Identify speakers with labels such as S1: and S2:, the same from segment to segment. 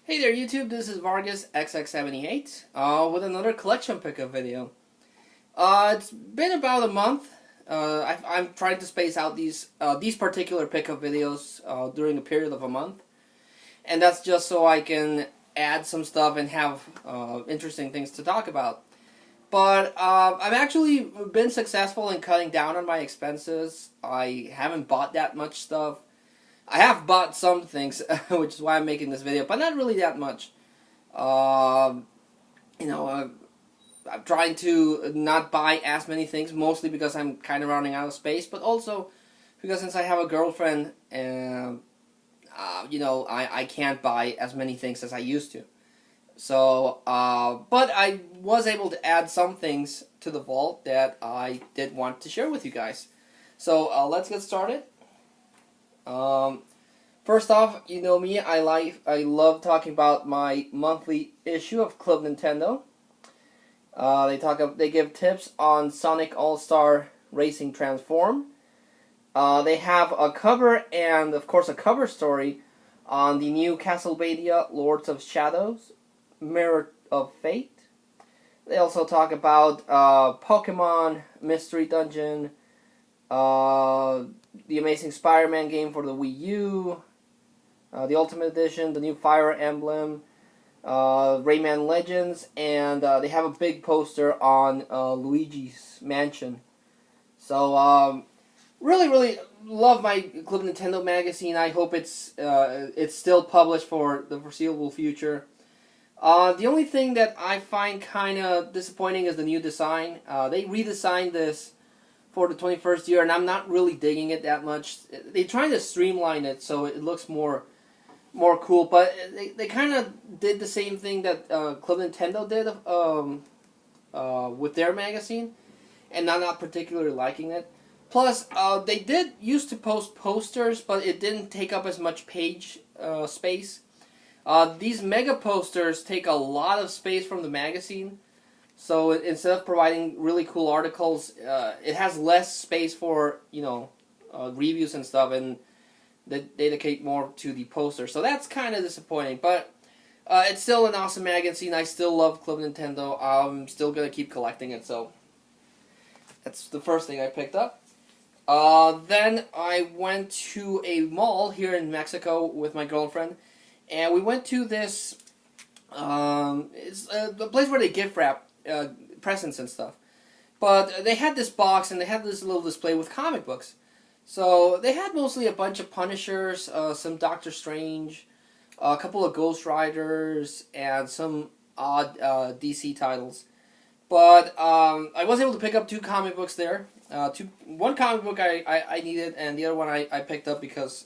S1: Hey there YouTube, this is Vargas XX78 with another collection pickup video. It's been about a month. I'm trying to space out these particular pickup videos during a period of a month, and that's just so I can add some stuff and have interesting things to talk about. But I've actually been successful in cutting down on my expenses. I haven't bought that much stuff. I have bought some things, which is why I'm making this video, but not really that much. I'm trying to not buy as many things, mostly because I'm kind of running out of space, but also because since I have a girlfriend, I can't buy as many things as I used to. So, but I was able to add some things to the vault that I did want to share with you guys. So, let's get started. First off, you know me, I love talking about my monthly issue of Club Nintendo. They give tips on Sonic All-Star Racing Transform. They have a cover and, of course, a cover story on the new Castlevania Lords of Shadows, Mirror of Fate. They also talk about Pokemon Mystery Dungeon, the Amazing Spider-Man game for the Wii U, the Ultimate Edition, the new Fire Emblem, Rayman Legends, and they have a big poster on Luigi's Mansion. So, really love my Club Nintendo magazine. I hope it's still published for the foreseeable future. The only thing that I find kind of disappointing is the new design. They redesigned this for the 21st year, and I'm not really digging it that much. They're trying to streamline it so it looks more cool, but they kind of did the same thing that Club Nintendo did with their magazine, and I'm not particularly liking it. Plus, they did used to post posters, but it didn't take up as much page space. These mega posters take a lot of space from the magazine. So instead of providing really cool articles, it has less space for reviews and stuff, and they dedicate more to the poster. So that's kind of disappointing, but it's still an awesome magazine. I still love Club Nintendo. I'm still gonna keep collecting it. So that's the first thing I picked up. Then I went to a mall here in Mexico with my girlfriend, and we went to this. It's the place where they gift wrap presents and stuff. But they had this box, and they had this little display with comic books. So they had mostly a bunch of Punishers, some Doctor Strange, a couple of Ghost Riders, and some odd DC titles. But I was able to pick up two comic books there. One comic book I needed, and the other one I picked up because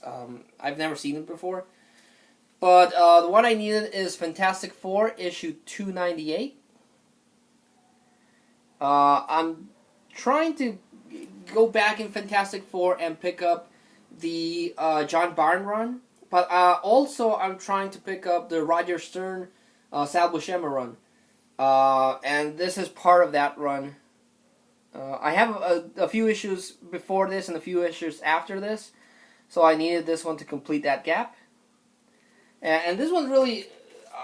S1: I've never seen it before. But the one I needed is Fantastic Four, issue 298. I'm trying to go back in Fantastic Four and pick up the John Byrne run, but also I'm trying to pick up the Roger Stern, Sal Buscema run, and this is part of that run. I have a few issues before this and a few issues after this, so I needed this one to complete that gap. And this one really,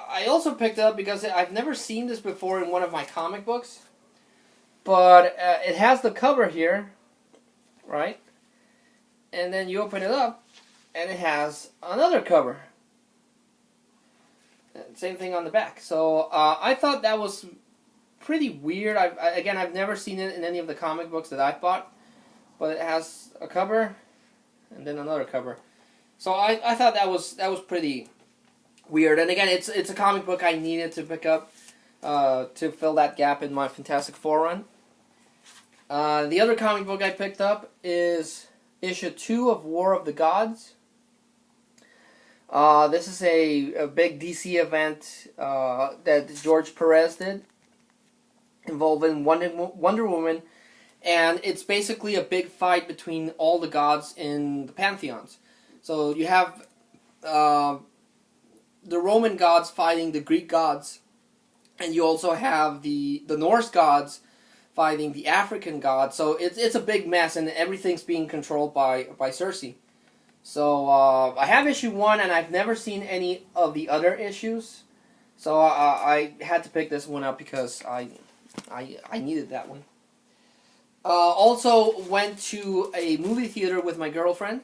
S1: I also picked up because I've never seen this before in one of my comic books. But it has the cover here, right? And then you open it up, and it has another cover. Same thing on the back. So I thought that was pretty weird. I've never seen it in any of the comic books that I've bought. But it has a cover, and then another cover. So I thought that was pretty weird. And again, it's a comic book I needed to pick up to fill that gap in my Fantastic Four run. The other comic book I picked up is issue 2 of War of the Gods. This is a big DC event that George Perez did involving Wonder Woman, and it's basically a big fight between all the gods in the pantheons. So you have the Roman gods fighting the Greek gods, and you also have the Norse gods fighting the African gods. So it's a big mess, and everything's being controlled by Cersei. So I have issue 1, and I've never seen any of the other issues. So I had to pick this one up because I needed that one. Also went to a movie theater with my girlfriend,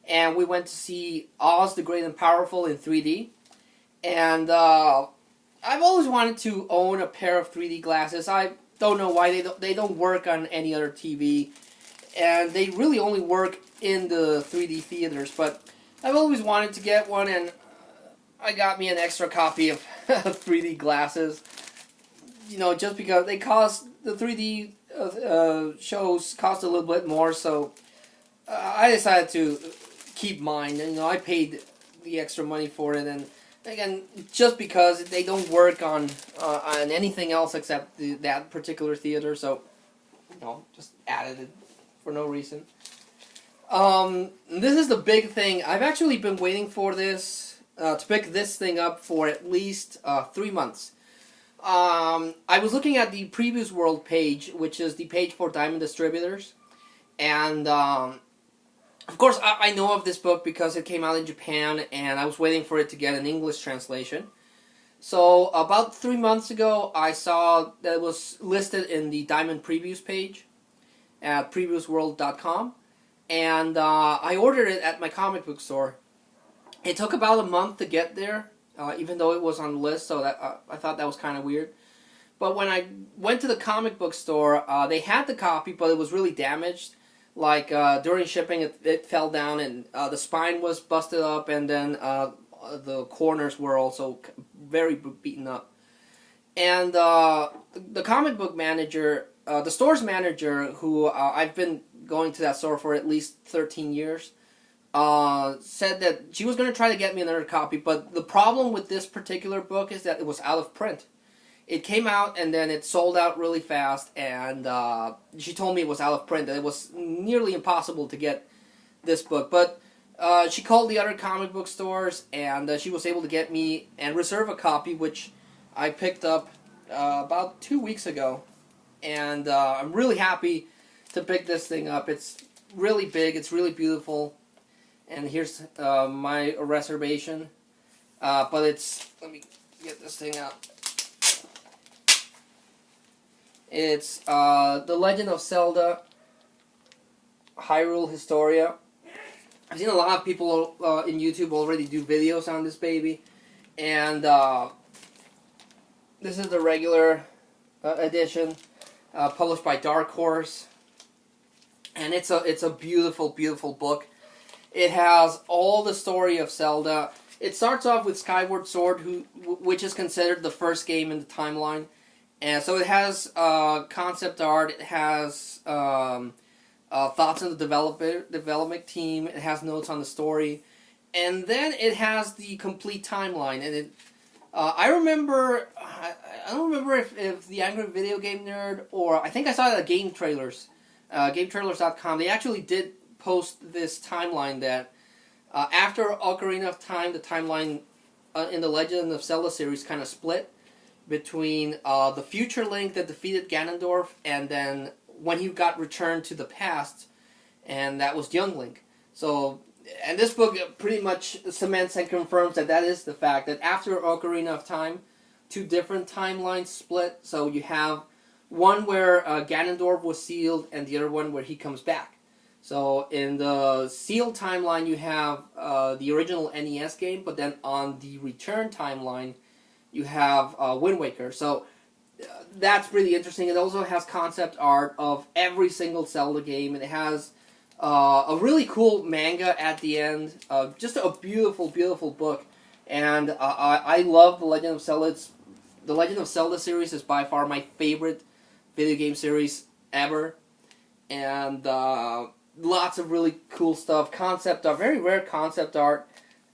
S1: and we went to see Oz the Great and Powerful in 3D. And I've always wanted to own a pair of 3D glasses. I don't know why they don't work on any other TV, and they really only work in the 3D theaters. But I've always wanted to get one, and I got me an extra copy of 3D glasses. You know, just because they cost, the 3D shows cost a little bit more, so I decided to keep mine. And, you know, I paid the extra money for it, and again, just because they don't work on anything else except that particular theater, so you know, just added it for no reason. This is the big thing. I've actually been waiting for this to pick this thing up for at least 3 months. I was looking at the Previews World page, which is the page for Diamond Distributors, and of course, I know of this book because it came out in Japan, and I was waiting for it to get an English translation. So, about 3 months ago, I saw that it was listed in the Diamond Previews page at previewsworld.com, and I ordered it at my comic book store. It took about a month to get there, even though it was on the list, so that I thought that was kind of weird. But when I went to the comic book store, they had the copy, but it was really damaged. Like, during shipping, it fell down, and the spine was busted up, and then the corners were also very beaten up. And the comic book manager, the store's manager, who I've been going to that store for at least 13 years, said that she was going to try to get me another copy, but the problem with this particular book is that it was out of print. It came out, and then it sold out really fast, and she told me it was out of print, that it was nearly impossible to get this book. But she called the other comic book stores, and she was able to get me and reserve a copy, which I picked up about 2 weeks ago. And I'm really happy to pick this thing up. It's really big, it's really beautiful, and here's my reservation. But it's, let me get this thing out. It's The Legend of Zelda Hyrule Historia. I've seen a lot of people in YouTube already do videos on this baby, and this is the regular edition, published by Dark Horse, and it's a beautiful, beautiful book. It has all the story of Zelda. It starts off with Skyward Sword, which is considered the first game in the timeline. And so it has concept art, it has thoughts on the development team, it has notes on the story, and then it has the complete timeline. And it, I remember, I don't remember if the Angry Video Game Nerd, or I think I saw it at Game Trailers, GameTrailers.com, they actually did post this timeline that after Ocarina of Time, the timeline in the Legend of Zelda series kind of split between the future Link that defeated Ganondorf, and then when he got returned to the past, and that was young Link. So, and this book pretty much cements and confirms that that is the fact, that after Ocarina of Time, 2 different timelines split. So you have one where Ganondorf was sealed, and the other one where he comes back. So in the sealed timeline, you have the original NES game, but then on the return timeline, you have Wind Waker. So that's really interesting. It also has concept art of every single Zelda game, and it has a really cool manga at the end. Just a beautiful, beautiful book. And I love The Legend of Zelda. The Legend of Zelda series is by far my favorite video game series ever. And lots of really cool stuff. Concept art, very rare concept art.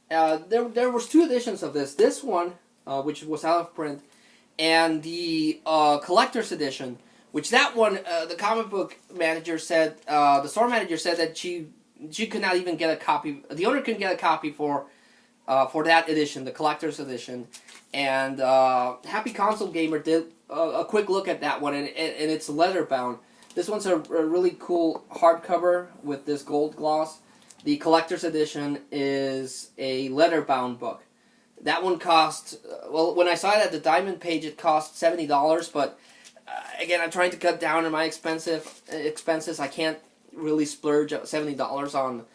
S1: There was 2 editions of this. This one, which was out of print, and the collector's edition, which that one, the comic book manager said, the store manager said that she could not even get a copy, the owner couldn't get a copy for that edition, the collector's edition. And Happy Console Gamer did a quick look at that one, and it's leather bound. This one's a really cool hardcover with this gold gloss. The collector's edition is a leather-bound book. That one cost, well, when I saw it at the Diamond page, it cost $70, but again, I'm trying to cut down on my expenses. I can't really splurge $70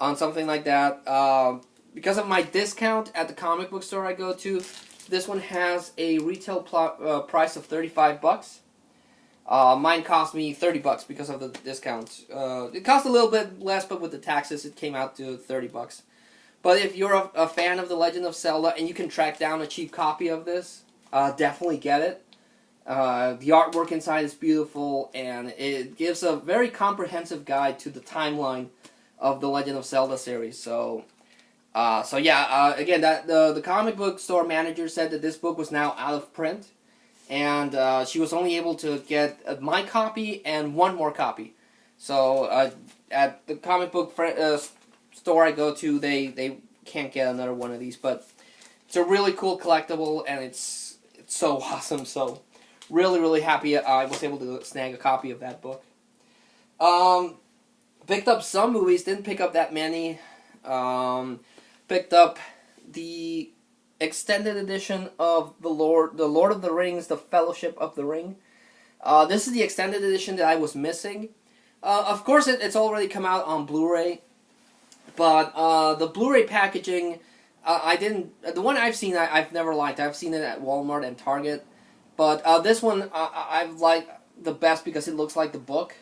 S1: on something like that. Because of my discount at the comic book store I go to, this one has a retail price of $35. Mine cost me $30 because of the discount. It cost a little bit less, but with the taxes, it came out to $30. But if you're a fan of The Legend of Zelda and you can track down a cheap copy of this, definitely get it. The artwork inside is beautiful, and it gives a very comprehensive guide to the timeline of the Legend of Zelda series. So yeah, again, the comic book store manager said that this book was now out of print, and she was only able to get my copy and one more copy. So at the comic book store I go to, they can't get another one of these, but it's a really cool collectible, and it's so awesome. So really happy I was able to snag a copy of that book. Picked up some movies, didn't pick up that many. Picked up the extended edition of the Lord of the Rings, The Fellowship of the Ring. This is the extended edition that I was missing. Of course, it's already come out on Blu-ray, but the Blu-ray packaging, the one I've seen, I've never liked. I've seen it at Walmart and Target, but this one I've liked the best because it looks like the book.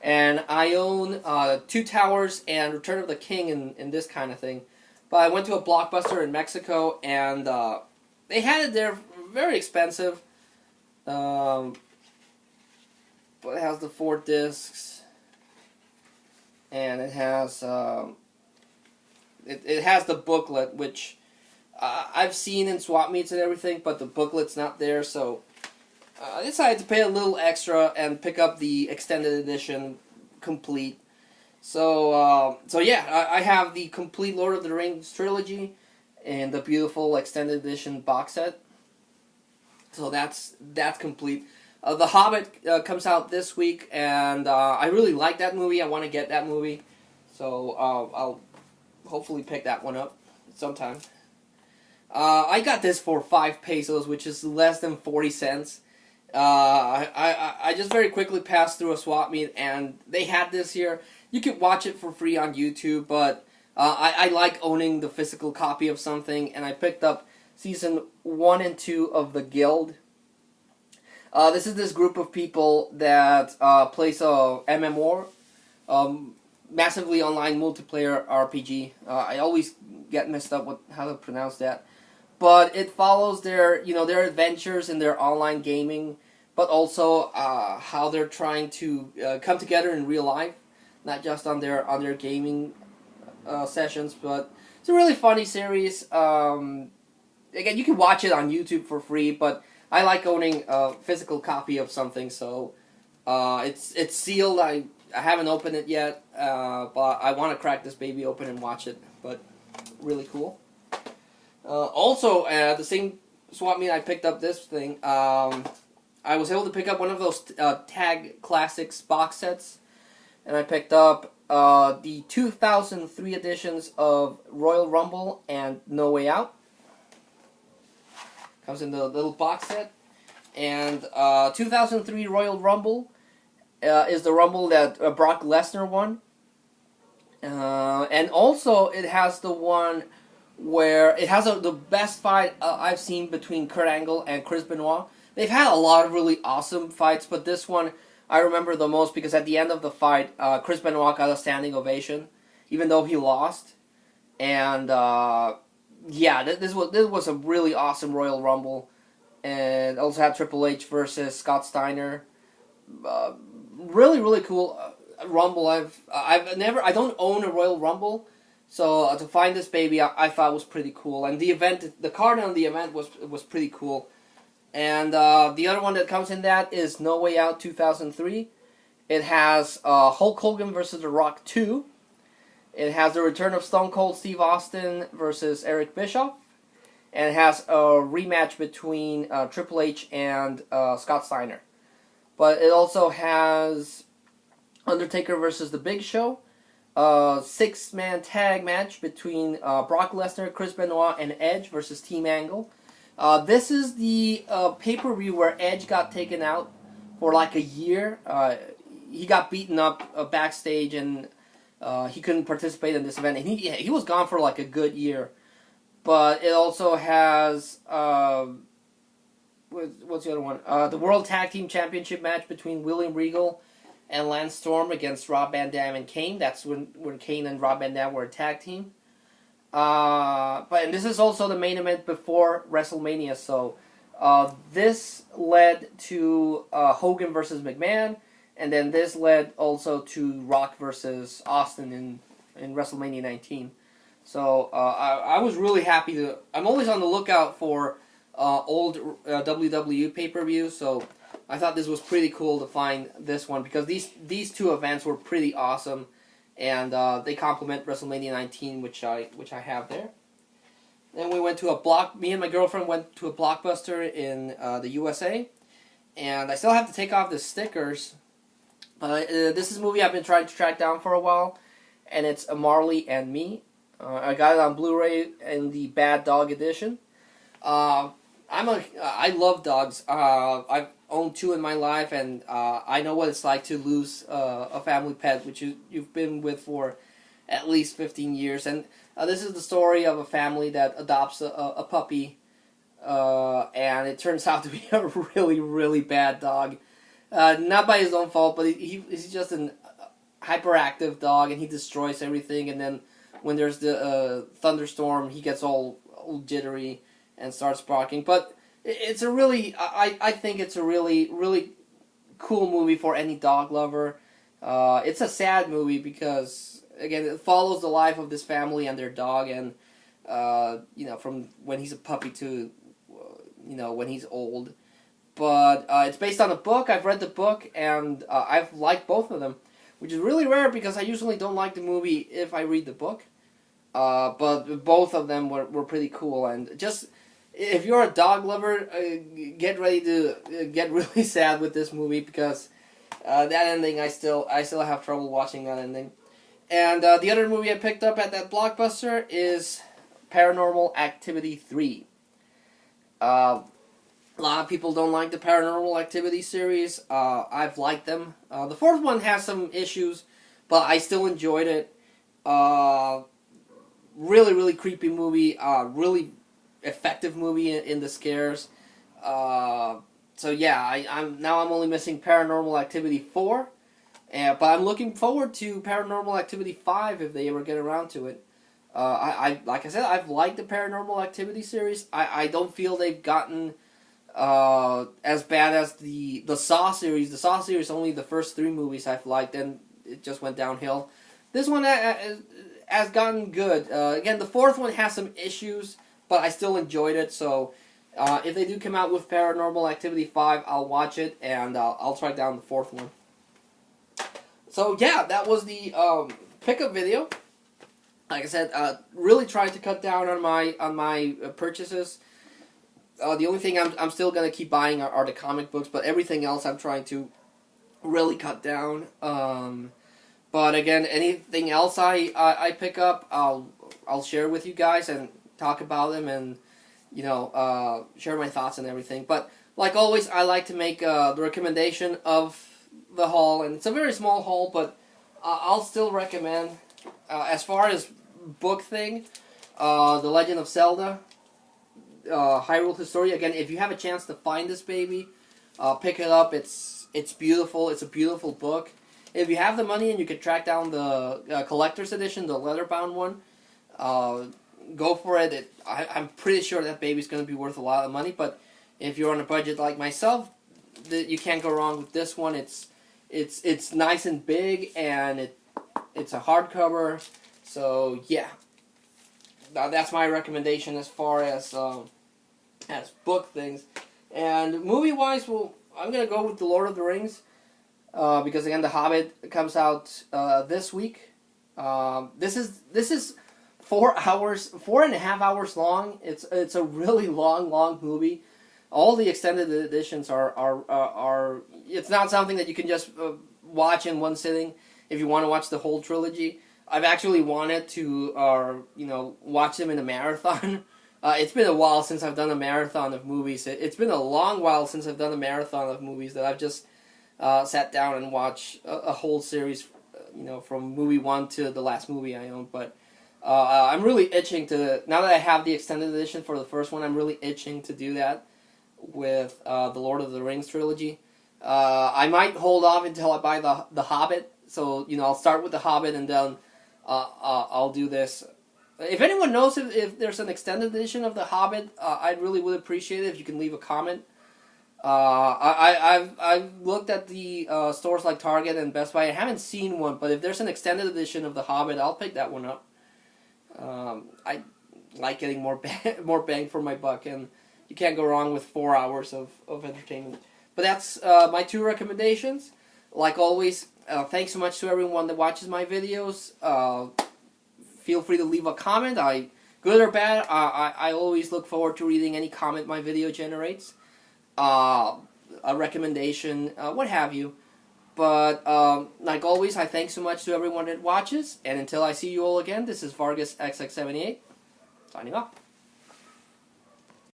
S1: And I own Two Towers and Return of the King in this kind of thing. But I went to a Blockbuster in Mexico, and they had it there, very expensive. But it has the 4 discs, and it has it has the booklet, which I've seen in swap meets and everything, but the booklet's not there, so I decided to pay a little extra and pick up the extended edition complete. So yeah, I have the complete Lord of the Rings trilogy and the beautiful extended edition box set. So that's complete. The Hobbit comes out this week, and I really like that movie. I want to get that movie, so I'll hopefully pick that one up sometime. I got this for 5 pesos, which is less than 40 cents. I just very quickly passed through a swap meet, and they had this here. You can watch it for free on YouTube, but I like owning the physical copy of something, and I picked up Season 1 and 2 of The Guild. This is this group of people that plays a MMO, massively online multiplayer RPG. I always get messed up with how to pronounce that. But it follows their adventures in their online gaming, but also how they're trying to come together in real life, not just on their gaming sessions. But it's a really funny series. Again, you can watch it on YouTube for free, but I like owning a physical copy of something, so it's sealed. I haven't opened it yet, but I want to crack this baby open and watch it. But really cool. Also, at the same swap meet I picked up this thing. I was able to pick up one of those Tag Classics box sets, and I picked up the 2003 editions of Royal Rumble and No Way Out. Comes in the little box set. And 2003 Royal Rumble is the Rumble that Brock Lesnar won. And also it has the one where it has the best fight I've seen between Kurt Angle and Chris Benoit. They've had a lot of really awesome fights, but this one I remember the most because at the end of the fight, Chris Benoit got a standing ovation, even though he lost. And yeah, this was a really awesome Royal Rumble, and also had Triple H versus Scott Steiner. Really cool Rumble. I don't own a Royal Rumble. So to find this baby, I thought was pretty cool, and the card on the event was pretty cool. And the other one that comes in that is No Way Out 2003. It has Hulk Hogan versus The Rock 2. It has the return of Stone Cold Steve Austin versus Eric Bischoff, and it has a rematch between Triple H and Scott Steiner. But it also has Undertaker versus The Big Show. six-man tag match between Brock Lesnar, Chris Benoit, and Edge versus Team Angle. This is the pay-per-view where Edge got taken out for like a year. He got beaten up backstage, and he couldn't participate in this event. And he was gone for like a good year. But it also has what's the other one? The World Tag Team Championship match between William Regal and Lance Storm against Rob Van Dam and Kane. That's when Kane and Rob Van Dam were a tag team. And this is also the main event before WrestleMania. So this led to Hogan versus McMahon, and then this led also to Rock versus Austin in WrestleMania 19. So I was really happy to. I'm always on the lookout for old WWE pay-per-views. So I thought this was pretty cool to find this one because these two events were pretty awesome. And they complement WrestleMania 19, which I have there. Then we went to me and my girlfriend went to a Blockbuster in the USA. And I still have to take off the stickers. This is a movie I've been trying to track down for a while. And it's Marley and Me. I got it on Blu-ray in the Bad Dog edition. I love dogs. I've owned two in my life, and I know what it's like to lose a family pet, which you've been with for at least 15 years. And this is the story of a family that adopts a puppy, and it turns out to be a really, really bad dog. Not by his own fault, but he's just an hyperactive dog, and he destroys everything. And then when there's the thunderstorm, he gets all jittery and starts barking. But it's a really, I think it's a really, really cool movie for any dog lover. It's a sad movie because, again, it follows the life of this family and their dog, and, from when he's a puppy to, when he's old. But it's based on a book. I've read the book, and I've liked both of them, which is really rare because I usually don't like the movie if I read the book. But both of them were pretty cool, and just if you're a dog lover, get ready to get really sad with this movie because that ending I still have trouble watching that ending. And the other movie I picked up at that Blockbuster is Paranormal Activity 3. A lot of people don't like the Paranormal Activity series. I've liked them. The fourth one has some issues, but I still enjoyed it. Really, really creepy movie. Really effective movie in the scares. So yeah, I'm only missing Paranormal Activity 4. But I'm looking forward to Paranormal Activity 5 if they ever get around to it. Like I said, I've liked the Paranormal Activity series. I don't feel they've gotten as bad as the Saw series. The Saw series, only the first 3 movies I've liked, and it just went downhill. This one has gotten good. Again, the fourth one has some issues, but I still enjoyed it. So if they do come out with Paranormal Activity 5, I'll watch it, and I'll track down the fourth one. So yeah, that was the pickup video. Like I said, really tried to cut down on my purchases. The only thing I'm still gonna keep buying are the comic books, but everything else I'm trying to really cut down. But again, anything else I pick up, I'll share with you guys and talk about them and share my thoughts and everything. But like always, I like to make the recommendation of the haul, and it's a very small haul, but I'll still recommend. As far as book thing, The Legend of Zelda, Hyrule Historia. Again, if you have a chance to find this baby, pick it up. It's beautiful. It's a beautiful book. If you have the money and you can track down the collector's edition, the leather-bound one, go for it. I'm pretty sure that baby's going to be worth a lot of money. But if you're on a budget like myself, you can't go wrong with this one. It's nice and big, and it's a hardcover. So yeah, that's my recommendation as far as book things. And movie-wise, I'm gonna go with The Lord of the Rings because again, The Hobbit comes out this week. This is 4.5 hours long. It's a really long movie. All the extended editions are it's not something that you can just watch in one sitting if you want to watch the whole trilogy. I've actually wanted to, watch them in a marathon. It's been a while since I've done a marathon of movies. It's been a long while since I've done a marathon of movies that I've just sat down and watched a whole series, from movie 1 to the last movie I own. But I'm really itching to, now that I have the extended edition for the first one, I'm really itching to do that with the Lord of the Rings trilogy. I might hold off until I buy the Hobbit. So, I'll start with the Hobbit and then I'll do this. If anyone knows if there's an extended edition of the Hobbit, I really would appreciate it if you can leave a comment. I've looked at the stores like Target and Best Buy. I haven't seen one, but if there's an extended edition of the Hobbit, I'll pick that one up. I like getting more bang for my buck, and you can't go wrong with 4 hours of entertainment. But that's my 2 recommendations. Like always, thanks so much to everyone that watches my videos. Feel free to leave a comment, good or bad. I always look forward to reading any comment my video generates. A recommendation, what have you. But, like always, I thank so much to everyone that watches. And until I see you all again, this is Vargas XX78, signing off.